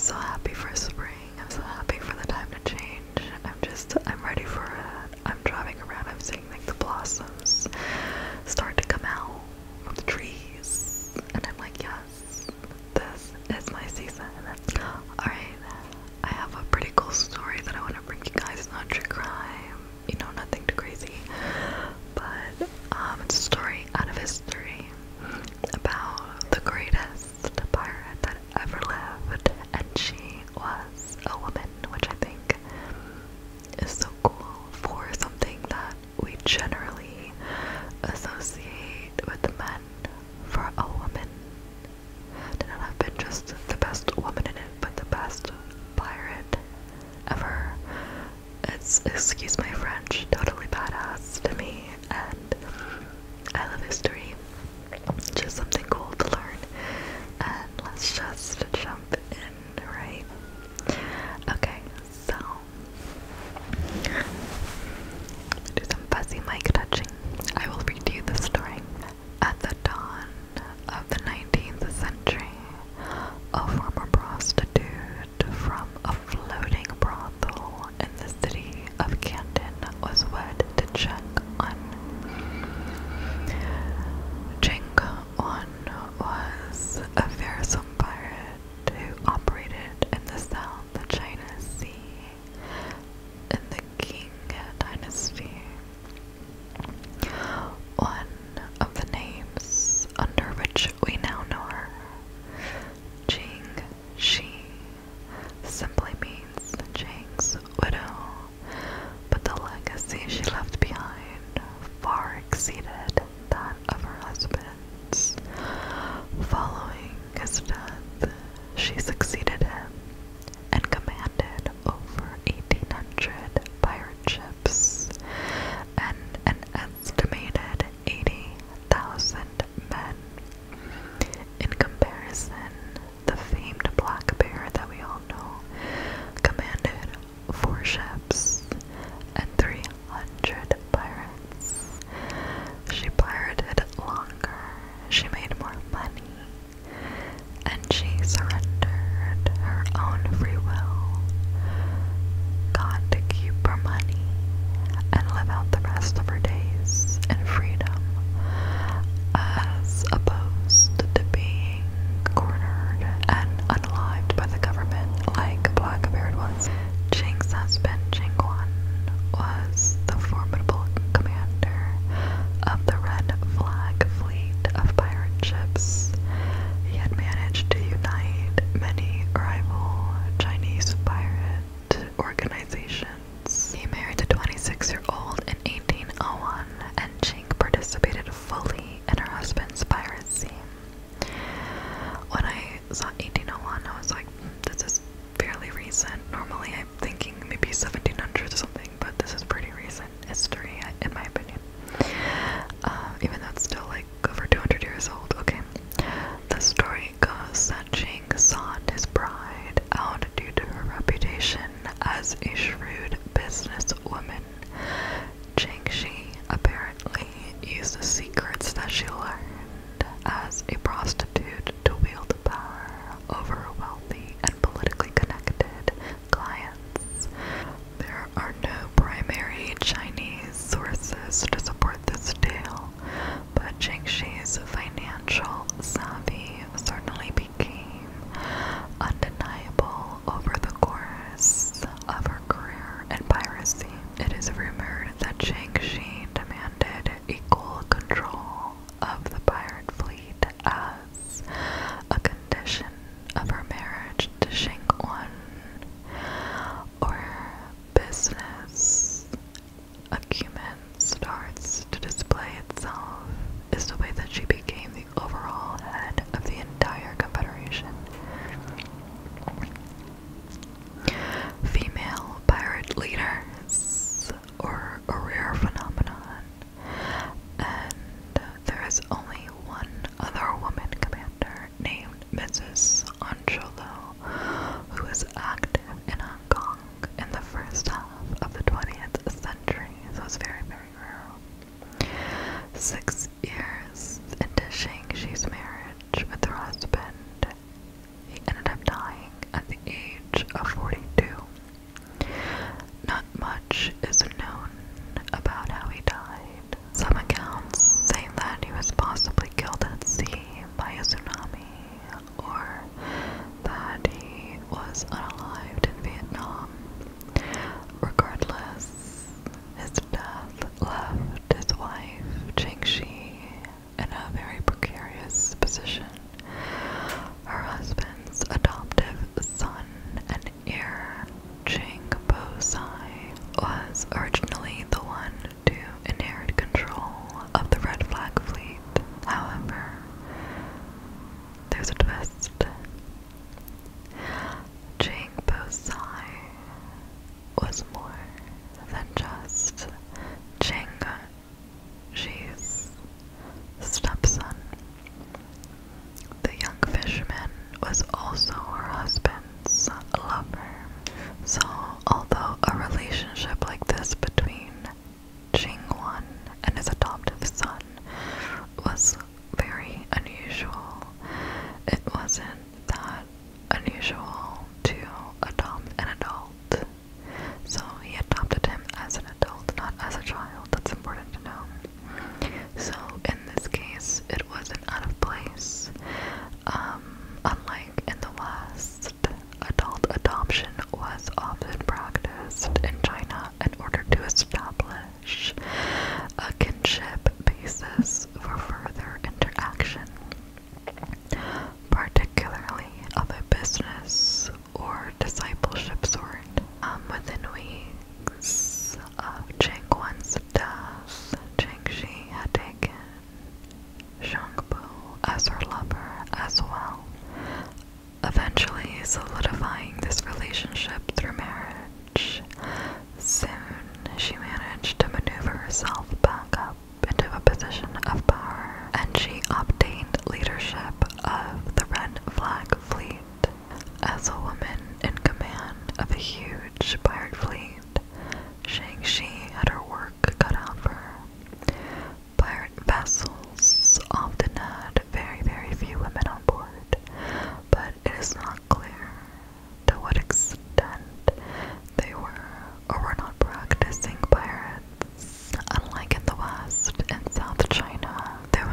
so happy for spring. I'm so happy for the time to change. I'm ready for it. I'm driving around, I'm seeing like the blossoms start to come out from the trees. And I'm like, yes, this is my season. Alright, I have a pretty cool story that I want to bring you guys. Not true crime, you know, nothing too crazy. But it's a story out of history about the greatest pirate that ever lived, and she was a woman, which I think is so cool for something that we generally associate with men. For a woman to not have been just the best woman in it, but the best pirate ever. It's, excuse my French, totally badass to me, and I love history. Just something cool to learn. And let's just jump in, right? Okay, so do some fuzzy mic touching. I will read you the story. At the dawn of the 19th century, a former prostitute from a floating brothel in the city of Canton was wed to Cheng.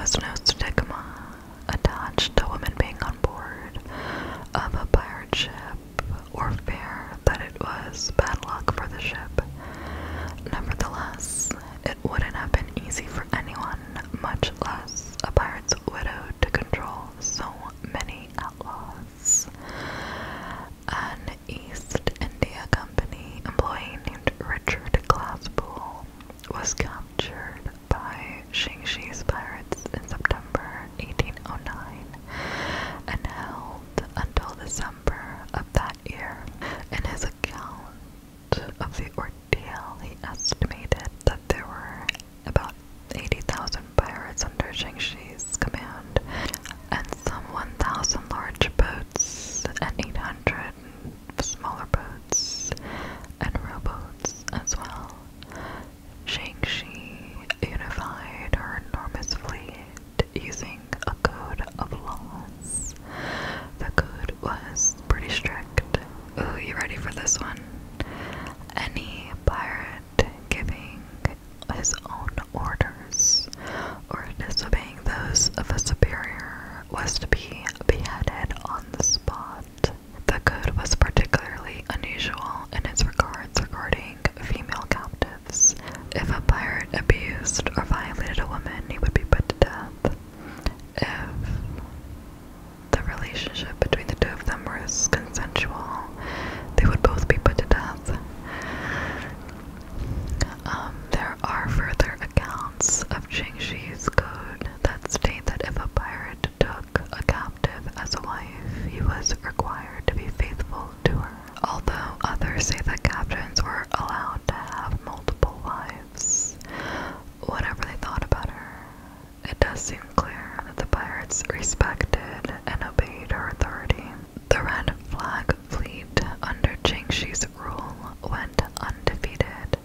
was no stigma attached to women being on board of a pirate ship, or fear that it was bad luck for the ship. Nevertheless, it wouldn't have been easy for anyone, much less a pirate's widow, to control so many outlaws. An East India Company employee named Richard Glasspool was captured by Cheng Shih's pirates in September 1809 and held until December of that year. In his account of the ordeal, he estimated that there were about 80,000 pirates under Cheng Shih's command, and some 1,000 large boats and 800 smaller boats and rowboats as well. Cheng Shih unified her enormous fleet using a code of laws. The code was pretty strict. Ooh, you ready for this one? Any pirate giving his own orders or disobeying those of a superior was to be beheaded on the spot. The code was particularly unusual in its regards regarding female captives. If a pirate abused or violated a woman, he would be put to death. If the relationship between the two of them was consensual, they would both be put to death. There are further accounts of Cheng Shih's code that state that if a pirate took a captive as a wife, he was required to be faithful to her. Although others say that captains were allowed to have multiple wives, whatever they thought about her, it does seem clear that the pirates respected and obeyed her authority. The Red Flag Fleet under Cheng Shih's rule went undefeated,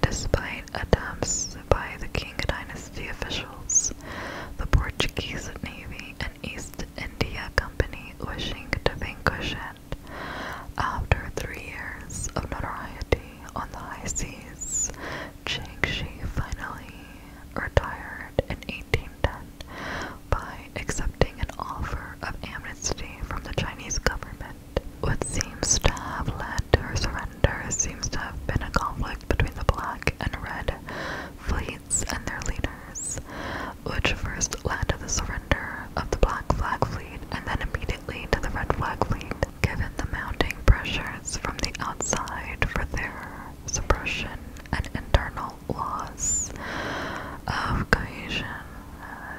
despite attempts by the Qing Dynasty officials, the Portuguese Navy, and East India Company wishing to vanquish it. After 3 years of notoriety on the high seas, Cheng Shih finally retired in 1810 by accepting an offer of amnesty from the Chinese government. What seems to have led to her surrender seems to have been a conflict between the Black and Red fleets and their leaders, which first led to the surrender of the Black Flag Fleet and then immediately to the Red Flag Fleet. Given the mounting pressures from the outside for their suppression and internal loss of cohesion,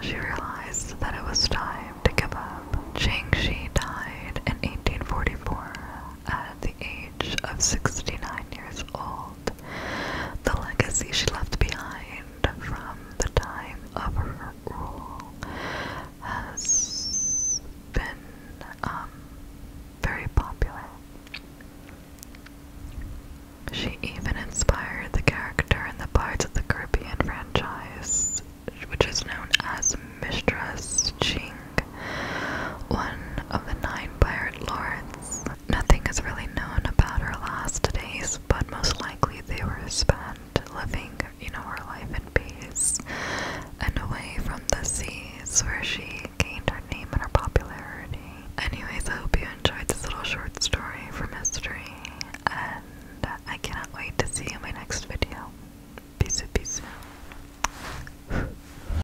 she realized that it was time